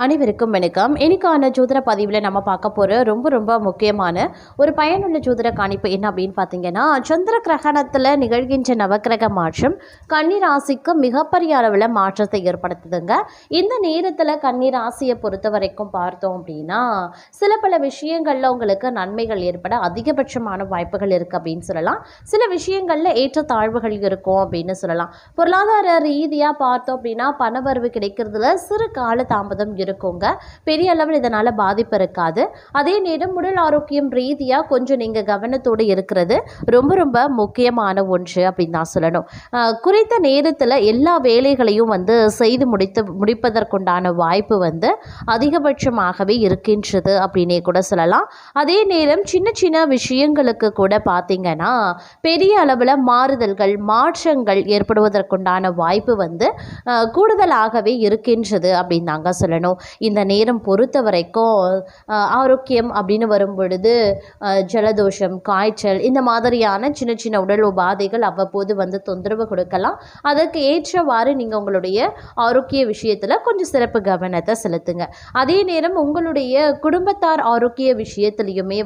அனைவருக்கும் வணக்கம். இன்னைக்கான ஜோதிட பதிவில் நம்ம பார்க்க போகிற ரொம்ப ரொம்ப முக்கியமான ஒரு பயனுள்ள ஜோதிட காணிப்பு என்ன அப்படின்னு பார்த்தீங்கன்னா, சந்திர கிரகணத்தில் நிகழ்கின்ற நவக்கிரக மாற்றம் கன்னி ராசிக்கு மிகப்பெரிய அளவில் மாற்றத்தை ஏற்படுத்துதுங்க. இந்த நேரத்தில் கன்னி ராசியை பொறுத்த வரைக்கும் பார்த்தோம் அப்படின்னா, சில பல விஷயங்களில் உங்களுக்கு நன்மைகள் ஏற்பட அதிகபட்சமான வாய்ப்புகள் இருக்குது அப்படின்னு சொல்லலாம். சில விஷயங்களில் ஏற்றத்தாழ்வுகள் இருக்கும் அப்படின்னு சொல்லலாம். பொருளாதார ரீதியாக பார்த்தோம் அப்படின்னா பணவரவு கிடைக்கிறதுல சிறு கால தாமதம் இருக்குங்க. பெரிய அளவில் இதனால் பாதிப்பு இருக்காது. அதே நேரம் உடல் ஆரோக்கியம் ரீதியாக கொஞ்சம் நீங்கள் கவனத்தோடு இருக்கிறது ரொம்ப ரொம்ப முக்கியமான ஒன்று அப்படின்னு தான் சொல்லணும். குறித்த நேரத்தில் எல்லா வேலைகளையும் செய்து முடிப்பதற்குண்டான வாய்ப்பு அதிகபட்சமாகவே இருக்கின்றது அப்படின்னே கூட சொல்லலாம். அதே நேரம் சின்ன சின்ன விஷயங்களுக்கு கூட பார்த்தீங்கன்னா பெரிய அளவில் மாறுதல்கள் மாற்றங்கள் ஏற்படுவதற்குண்டான வாய்ப்பு கூடுதலாகவே இருக்கின்றது அப்படின்னு தாங்க சொல்லணும். இந்த நேரம் பொறுத்த வரைக்கும் ஆரோக்கியம் அப்படின்னு வரும் பொழுது ஜலதோஷம் காய்ச்சல் இந்த மாதிரியான சின்ன சின்ன உடல் உபாதைகள் அவ்வப்போது தொந்தரவு கொடுக்கலாம். அதற்கு ஏற்றவாறு நீங்கள் உங்களுடைய ஆரோக்கிய விஷயத்தில் கொஞ்சம் சிறப்பு கவனத்தை செலுத்துங்க. அதே நேரம் உங்களுடைய குடும்பத்தார் ஆரோக்கிய விஷயத்துலையுமே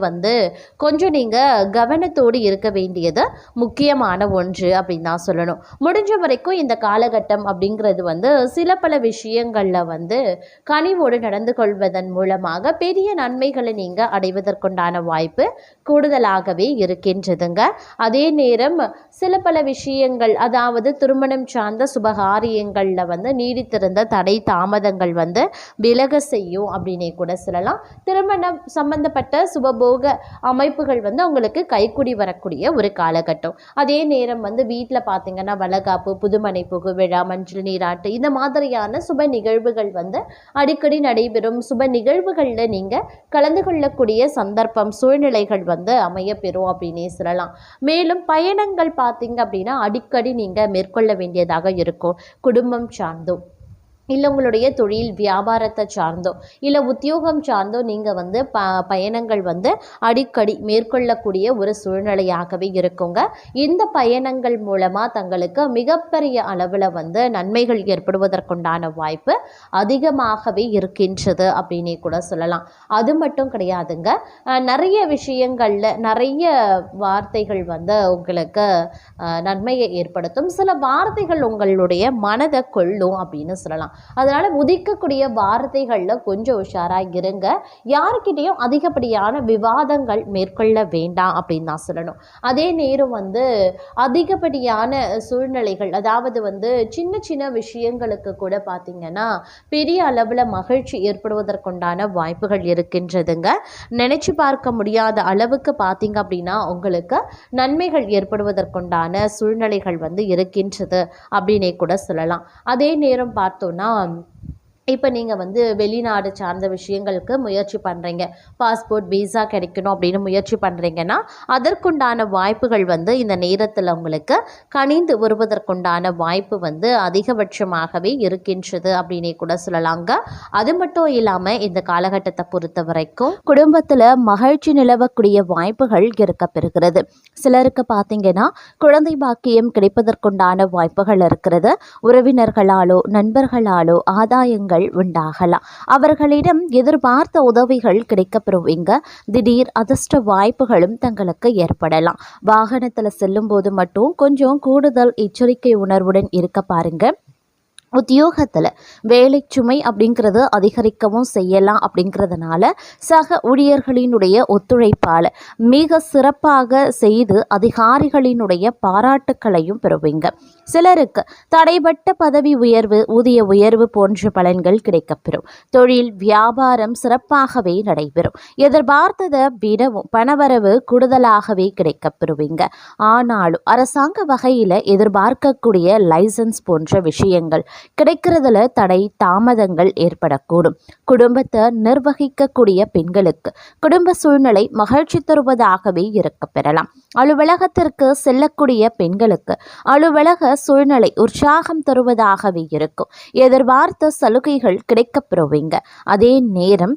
கொஞ்சம் நீங்கள் கவனத்தோடு இருக்க வேண்டியது முக்கியமான ஒன்று அப்படின்னு தான் சொல்லணும். முடிஞ்ச வரைக்கும் இந்த காலகட்டம் அப்படிங்கிறது சில பல விஷயங்களில் கனிவோடு நடந்து கொள்வதன் மூலமாக பெரிய நன்மைகளை நீங்கள் அடைவதற்குண்டான வாய்ப்பு கூடுதலாகவே இருக்கின்றதுங்க. அதே நேரம் சில பல விஷயங்கள் அதாவது திருமணம் சார்ந்த சுபகாரியங்களில் நீடித்திருந்த தடை தாமதங்கள் விலக செய்யும் அப்படின்னே கூட சொல்லலாம். திருமணம் சம்பந்தப்பட்ட சுபபோக அமைப்புகள் உங்களுக்கு கைக்குடி வரக்கூடிய ஒரு காலகட்டம். அதே நேரம் வீட்டில் பார்த்தீங்கன்னா வளகாப்பு புதுமனை புகு விழா மஞ்சள் நீராட்டு இந்த மாதிரியான சுப நிகழ்வுகள் அடிக்கடி நடைபெறும். சுப நிகழ்வுகளில் நீங்கள் கலந்து கொள்ளக்கூடிய சந்தர்ப்பம் சூழ்நிலைகள் அமைய பெறும் அப்படின்னே சொல்லலாம். மேலும் பயணங்கள் பார்த்தீங்க அப்படின்னா அடிக்கடி நீங்கள் மேற்கொள்ள வேண்டியதாக இருக்கும். குடும்பம் சார்ந்தோ இல்லை உங்களுடைய தொழில் வியாபாரத்தை சார்ந்தோ இல்லை உத்தியோகம் சார்ந்தோ நீங்கள் பயணங்கள் அடிக்கடி மேற்கொள்ளக்கூடிய ஒரு சூழ்நிலையாகவே இருக்குங்க. இந்த பயணங்கள் மூலமாக தங்களுக்கு மிகப்பெரிய அளவில் நன்மைகள் ஏற்படுவதற்குண்டான வாய்ப்பு அதிகமாகவே இருக்கின்றது அப்படின்னே கூட சொல்லலாம். அது மட்டும் கிடையாதுங்க, நிறைய விஷயங்களில் நிறைய வார்த்தைகள் உங்களுக்கு நன்மையை ஏற்படுத்தும். சில வார்த்தைகள் உங்களுடைய மனதை கொள்ளும் அப்படின்னு சொல்லலாம். அதனால் உதிக்கக்கூடிய வார்த்தைகளில் கொஞ்சம் உஷாராக இருங்க. யாருக்கிட்டையும் அதிகப்படியான விவாதங்கள் மேற்கொள்ள வேண்டாம் அப்படின்னு தான் சொல்லணும். அதே நேரம் அதிகப்படியான சூழ்நிலைகள் அதாவது சின்ன சின்ன விஷயங்களுக்கு கூட பார்த்திங்கன்னா பெரிய அளவில் மகிழ்ச்சி ஏற்படுவதற்குண்டான வாய்ப்புகள் இருக்கின்றதுங்க. நினச்சி பார்க்க முடியாத அளவுக்கு பார்த்திங்க அப்படின்னா உங்களுக்கு நன்மைகள் ஏற்படுவதற்குண்டான சூழ்நிலைகள் இருக்கின்றது அப்படின்னே கூட சொல்லலாம். அதே நேரம் பார்த்தோன்னா இப்போ நீங்கள் வெளிநாடு சார்ந்த விஷயங்களுக்கு முயற்சி பண்ணுறீங்க, பாஸ்போர்ட் விசா கிடைக்கணும் அப்படின்னு முயற்சி பண்ணுறீங்கன்னா அதற்குண்டான வாய்ப்புகள் இந்த நேரத்தில் உங்களுக்கு கனிந்து வருவதற்குண்டான வாய்ப்பு அதிகபட்சமாகவே இருக்கின்றது அப்படின்னே கூட சொல்லலாங்க. அது மட்டும் இல்லாமல் இந்த காலகட்டத்தை பொறுத்த வரைக்கும் குடும்பத்தில் மகிழ்ச்சி நிலவக்கூடிய வாய்ப்புகள் இருக்கப்பெறுகிறது. சிலருக்கு பார்த்தீங்கன்னா குழந்தை பாக்கியம் கிடைப்பதற்குண்டான வாய்ப்புகள் இருக்கிறது. உறவினர்களாலோ நண்பர்களாலோ ஆதாயங்கள் உண்டாகலாம். அவர்களிடம் எதிர்பார்த்த உதவிகள் கிடைக்கப்பெறுவீங்க. திடீர் அதிர்ஷ்ட வாய்ப்புகளும் தங்களுக்கு ஏற்படலாம். வாகனத்தில் செல்லும் போது மட்டும் கொஞ்சம் கூடுதல் எச்சரிக்கை உணர்வுடன் இருக்க பாருங்க. உத்தியோகத்தில் வேலை சுமை அப்படிங்கிறது அதிகரிக்கவும் செய்யலாம். அப்படிங்கிறதுனால சக ஊழியர்களினுடைய ஒத்துழைப்பால் மிக சிறப்பாக செய்து அதிகாரிகளினுடைய பாராட்டுக்களையும் பெறுவீங்க. சிலருக்கு தடைப்பட்ட பதவி உயர்வு ஊதிய உயர்வு போன்ற பலன்கள் கிடைக்கப்பெறும். தொழில் வியாபாரம் சிறப்பாகவே நடைபெறும். எதிர்பார்த்ததை விடவும் பணவரவு கூடுதலாகவே கிடைக்கப்பெறுவீங்க. ஆனாலும் அரசாங்க வகையில் எதிர்பார்க்கக்கூடிய லைசன்ஸ் போன்ற விஷயங்கள் கிடைக்கிறதுல தடை தாமதங்கள் ஏற்படக்கூடும். குடும்பத்தை நிர்வகிக்கக்கூடிய பெண்களுக்கு குடும்ப சூழ்நிலை மகிழ்ச்சி தருவதாகவே இருக்கப்பெறலாம். அலுவலகத்திற்கு செல்லக்கூடிய பெண்களுக்கு அலுவலக சூழ்நிலை உற்சாகம் தருவதாகவே இருக்கும். எதிர்பார்த்த சலுகைகள் கிடைக்கப்பெறுவீங்க. அதே நேரம்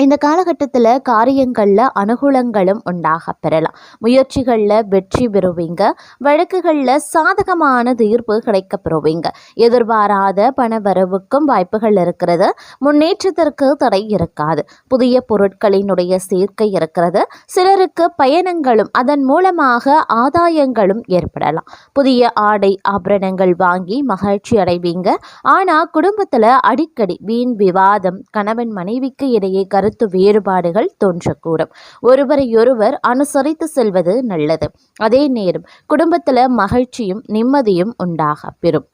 இந்த காலகட்டத்தில் காரியங்களில் அனுகூலங்களும் உண்டாக பெறலாம். முயற்சிகளில் வெற்றி பெறுவீங்க. வழக்குகளில் சாதகமான தீர்ப்பு கிடைக்க பெறுவீங்க. எதிர்பாராத பண வரவுக்கும் வாய்ப்புகள் இருக்கிறது. முன்னேற்றத்திற்கு தடை இருக்காது. புதிய பொருட்களினுடைய சேர்க்கை இருக்கிறது. சிலருக்கு பயணங்களும் அதன் மூலமாக ஆதாயங்களும் ஏற்படலாம். புதிய ஆடை ஆபரணங்கள் வாங்கி மகிழ்ச்சி அடைவீங்க. ஆனால் குடும்பத்தில் அடிக்கடி வீண் விவாதம், கணவன் மனைவிக்கு இடையே கருத்து வேறுபாடுகள் தோன்றக்கூடும். ஒருவரையொருவர் அனுசரித்து செல்வது நல்லது. அதே நேரம் குடும்பத்தில் மகிழ்ச்சியும் நிம்மதியும் உண்டாக பெறும்.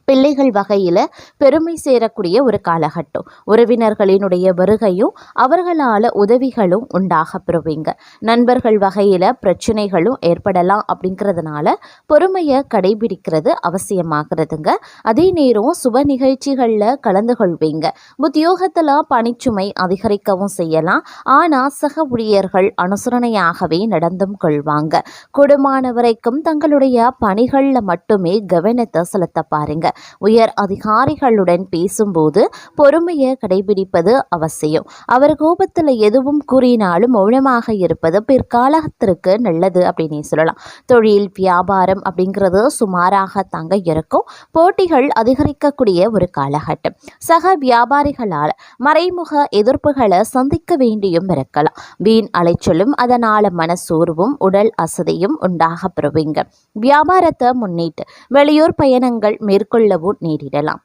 பிள்ளைகள் வகையில் பெருமை சேரக்கூடிய ஒரு காலகட்டம். உறவினர்களினுடைய வருகையும் அவர்களால் உதவிகளும் உண்டாக பெறுவீங்க. நண்பர்கள் வகையில் பிரச்சனைகளும் ஏற்படலாம். அப்படிங்கிறதுனால பொறுமையை கடைபிடிக்கிறது அவசியமாகிறதுங்க. அதே நேரம் சுப நிகழ்ச்சிகளில் கலந்து கொள்வீங்க. உத்தியோகத்தில் பணிச்சுமை அதிகரிக்கவும் செய்யலாம். ஆனால் சக ஊழியர்கள் அனுசரணையாகவே நடந்தும் கொள்வாங்க. கூடுமான வரைக்கும் தங்களுடைய பணிகளில் மட்டுமே கவனத்தை செலுத்த பாருங்க. உயர் அதிகாரிகளுடன் பேசும்போது பொறுமையை கடைபிடிப்பது அவசியம். அவர் கோபத்தில் எதுவும் கூறினாலும் மௌனமாக இருப்பது பிற்காலத்திற்கு நல்லது அப்படின்னு சொல்லலாம். தொழில் வியாபாரம் அப்படிங்கிறது சுமாராக தாங்க இருக்கும். போட்டிகள் அதிகரிக்கக்கூடிய ஒரு காலகட்டம். சக வியாபாரிகளால் மறைமுக எதிர்ப்புகளை சந்திக்க வேண்டியும் இருக்கலாம். வீண் அலைச்சலும் அதனால் மனசோர்வும் உடல் அசதியும் உண்டாக பெறுவீங்க. வியாபாரத்தை முன்னிட்டு வெளியூர் பயணங்கள் மேற்கொள்ளவும் நேரிடலாம்.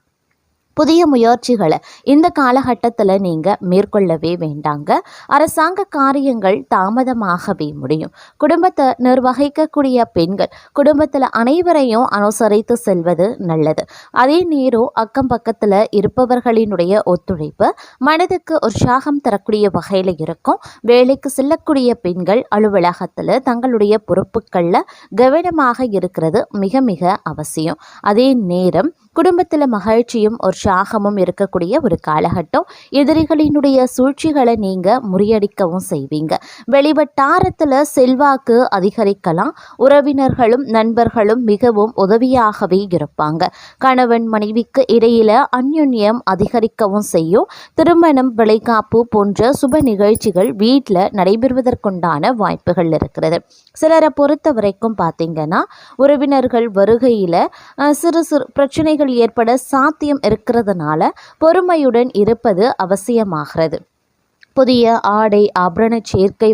புதிய முயற்சிகளை இந்த காலகட்டத்தில் நீங்கள் மேற்கொள்ளவே வேண்டாங்க. அரசாங்க காரியங்கள் தாமதமாகவே முடியும். குடும்பத்தை நிர்வகிக்கக்கூடிய பெண்கள் குடும்பத்தில் அனைவரையும் அனுசரித்து செல்வது நல்லது. அதே நேரம் அக்கம் பக்கத்தில் இருப்பவர்களினுடைய ஒத்துழைப்பு மனதுக்கு உற்சாகம் தரக்கூடிய வகையில் இருக்கும். வேலைக்கு செல்லக்கூடிய பெண்கள் அலுவலகத்தில் தங்களுடைய பொறுப்புகளில் கவனமாக இருக்கிறது மிக மிக அவசியம். அதே நேரம் குடும்பத்தில் மகிழ்ச்சியும் உற்சாகமும் இருக்கக்கூடிய ஒரு காலகட்டம். எதிரிகளினுடைய சூழ்ச்சிகளை நீங்கள் முறியடிக்கவும் செய்வீங்க. வெளிவட்டாரத்தில் செல்வாக்கு அதிகரிக்கலாம். உறவினர்களும் நண்பர்களும் மிகவும் உதவியாகவே இருப்பாங்க. கணவன் மனைவிக்கு இடையில அந்யுன்யம் அதிகரிக்கவும் செய்யும். திருமணம், விளைகாப்பு போன்ற சுப நிகழ்ச்சிகள் வீட்டில் நடைபெறுவதற்குண்டான வாய்ப்புகள் இருக்கிறது. சிலரை பொறுத்த வரைக்கும் பார்த்தீங்கன்னா உறவினர்கள் வருகையில் சிறு சிறு பிரச்சனைகள் ஏற்பட சாத்தியம் இருக்கிறதுனால பொறுமையுடன் இருப்பது அவசியமாகிறது. புதிய ஆடை ஆபரண சேர்க்கை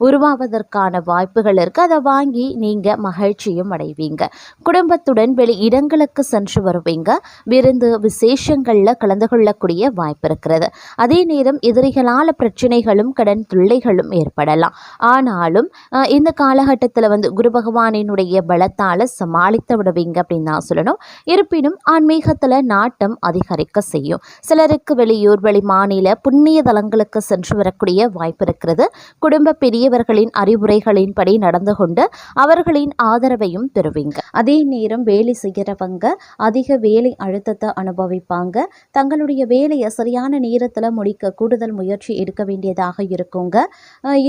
உருவாவதற்கான வாய்ப்புகள் இருக்குது. அதை வாங்கி நீங்கள் மகிழ்ச்சியும் அடைவீங்க. குடும்பத்துடன் வெளி இடங்களுக்கு சென்று வருவீங்க. விருந்து விசேஷங்களில் கலந்து கொள்ளக்கூடிய வாய்ப்பு இருக்கிறது. அதே நேரம் எதிரிகளால் பிரச்சனைகளும் கடன் தொல்லைகளும் ஏற்படலாம். ஆனாலும் இந்த காலகட்டத்தில் குரு பகவானினுடைய பலத்தால் சமாளித்து விடுவீங்க அப்படின்னு நான் சொல்லணும். இருப்பினும் ஆன்மீகத்தில் நாட்டம் அதிகரிக்க செய்யும். சிலருக்கு வெளியூர் வெளி மாநில புண்ணிய தலங்களுக்கு சென்று வரக்கூடிய வாய்ப்பு இருக்கிறது. குடும்ப பெரியவர்களின் அறிவுரைகளின்படி நடந்து கொண்டு அவர்களின் ஆதரவையும் பெறுவீங்க. அதே நேரம் வேலை செய்கிறவங்க அதிக வேலை அழுத்தத்தை அனுபவிப்பாங்க. தங்களுடைய வேலையை சரியான நேரத்தில் முடிக்க கூடுதல் முயற்சி எடுக்க வேண்டியதாக இருக்குங்க.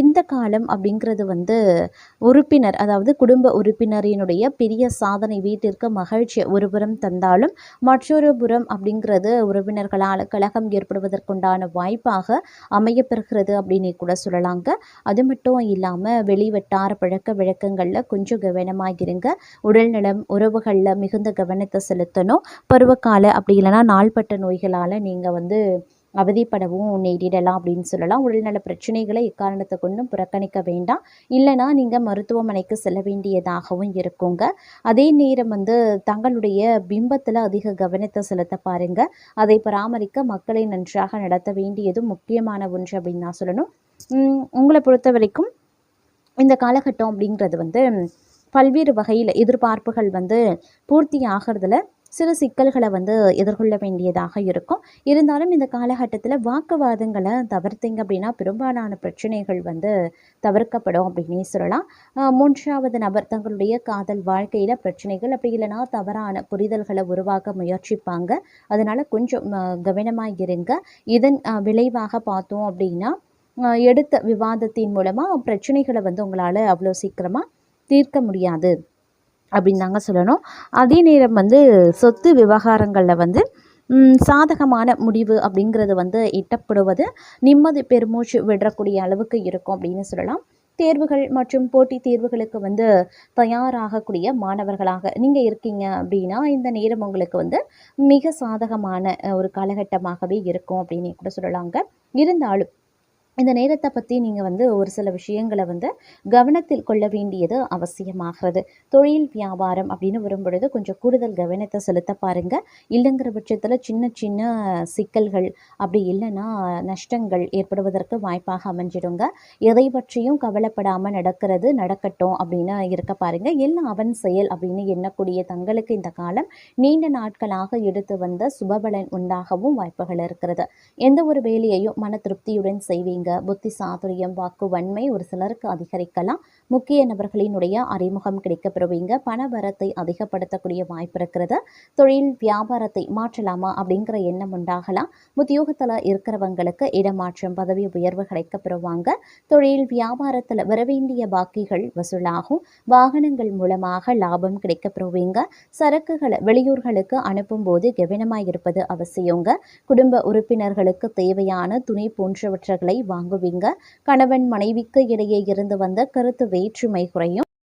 இந்த காலம் அப்படிங்கிறது உறுப்பினர், அதாவது குடும்ப உறுப்பினரினுடைய பெரிய சாதனை வீட்டிற்கு மகிழ்ச்சி ஒருபுறம் தந்தாலும் மற்றொரு புறம் அப்படிங்கிறது உறவினர்களால் கலகம் ஏற்படுவதற்குண்டான வாய்ப்பாக அமையப்பெறுகிறது அப்படின்னு கூட சொல்லலாங்க. அது மட்டும் இல்லாமல் வெளிவட்டார பழக்க வழக்கங்களில் கொஞ்சம் கவனமாக இருங்க. உடல்நலம் உறவுகளில் மிகுந்த கவனத்தை செலுத்தணும். பருவகால அப்படி இல்லைன்னா நாள்பட்ட நோய்களால் நீங்கள் அவதிப்படவும் நேரிடலாம் அப்படின்னு சொல்லலாம். உடல்நல பிரச்சனைகளை எக்காரணத்தை கொண்டும் புறக்கணிக்க வேண்டாம். இல்லைனா நீங்கள் மருத்துவமனைக்கு செல்ல வேண்டியதாகவும் இருக்குங்க. அதே நேரம் தங்களுடைய பிம்பத்தில் அதிக கவனத்தை செலுத்த பாருங்க. அதை பராமரிக்க மக்களை நன்றாக நடத்த வேண்டியது முக்கியமான ஒன்று அப்படின்னு நான் சொல்லணும். உங்களை பொறுத்த வரைக்கும் இந்த காலகட்டம் அப்படிங்கிறது பல்வேறு வகையில் எதிர்பார்ப்புகள் பூர்த்தி ஆகிறதுல சில சிக்கல்களை எதிர்கொள்ள வேண்டியதாக இருக்கும். இருந்தாலும் இந்த காலகட்டத்தில் வாக்குவாதங்களை தவிர்த்தீங்க அப்படின்னா பெரும்பாலான பிரச்சனைகள் தவிர்க்கப்படும் அப்படின்னே சொல்லலாம். மூன்றாவது நபர் தங்களுடைய காதல் வாழ்க்கையில் பிரச்சனைகள் அப்படி இல்லைன்னா தவறான புரிதல்களை உருவாக்க முயற்சிப்பாங்க. அதனால் கொஞ்சம் கவனமாக இருங்க. இதன் விளைவாக பார்த்தோம் அப்படின்னா எடுத்த விவாதத்தின் மூலமாக பிரச்சனைகளை உங்களால் அவ்வளோ சீக்கிரமாக தீர்க்க முடியாது அப்படின்னு தாங்க சொல்லணும். அதே நேரம் சொத்து விவகாரங்களில் சாதகமான முடிவு அப்படிங்கிறது வந்து எட்டப்படுவது நிம்மதி பெருமூச்சு விடக்கூடிய அளவுக்கு இருக்கும் அப்படின்னு சொல்லலாம். தேர்வுகள் மற்றும் போட்டித் தேர்வுகளுக்கு வந்து தயாராகக்கூடிய மாணவர்களாக நீங்கள் இருக்கீங்க அப்படின்னா இந்த நேரம் உங்களுக்கு வந்து மிக சாதகமான ஒரு காலகட்டமாகவே இருக்கும் அப்படின்னு கூட சொல்லலாங்க. இருந்தாலும் இந்த நேரத்தை பற்றி நீங்கள் வந்து ஒரு சில விஷயங்களை வந்து கவனத்தில் கொள்ள வேண்டியது அவசியமாகிறது. தொழில் வியாபாரம் அப்படின்னு வரும்பொழுது கொஞ்சம் கூடுதல் கவனத்தை செலுத்த பாருங்கள். இல்லைங்கிற பட்சத்தில் சின்ன சின்ன சிக்கல்கள் அப்படி இல்லைன்னா நஷ்டங்கள் ஏற்படுவதற்கு வாய்ப்பாக அமைஞ்சிடுங்க. எதை பற்றியும் கவலைப்படாமல் நடக்கட்டும் அப்படின்னு இருக்க பாருங்கள். எல்லாம் அவன் செயல் அப்படின்னு எண்ணக்கூடிய தங்களுக்கு இந்த காலம் நீண்ட நாட்களாக எடுத்து வந்த சுபபலன் உண்டாகவும் வாய்ப்புகள் இருக்கிறது. எந்த ஒரு வேலையையும் மன திருப்தியுடன் செய்வீங்க. புத்தி சாதுரியம், வாக்கு வன்மை ஒரு சிலருக்கு அதிகரிக்கலாம். முக்கிய நபர்களினுடைய அறிமுகம் கிடைக்கப்பெறுவீங்க. பண வரத்தை அதிகப்படுத்தக்கூடிய வாய்ப்பு இருக்கிறது. தொழில் வியாபாரத்தை மாற்றலாமா அப்படிங்கிற எண்ணம் உண்டாகலாம். உத்தியோகத்தில் இருக்கிறவங்களுக்கு இடமாற்றம், பதவி உயர்வு கிடைக்கப்பெறுவாங்க. தொழில் வியாபாரத்தில் வரவேண்டிய பாக்கிகள் வசூலாகும். வாகனங்கள் மூலமாக லாபம் கிடைக்கப்பெறுவீங்க. சரக்குகளை வெளியூர்களுக்கு அனுப்பும் போது கவனமாக இருப்பது அவசியங்க. குடும்ப உறுப்பினர்களுக்கு தேவையான துணி போன்றவற்றை வாங்குவீங்க. கணவன் மனைவிக்கு இடையே இருந்து வந்த கருத்து வேற்றுமை குறையும்.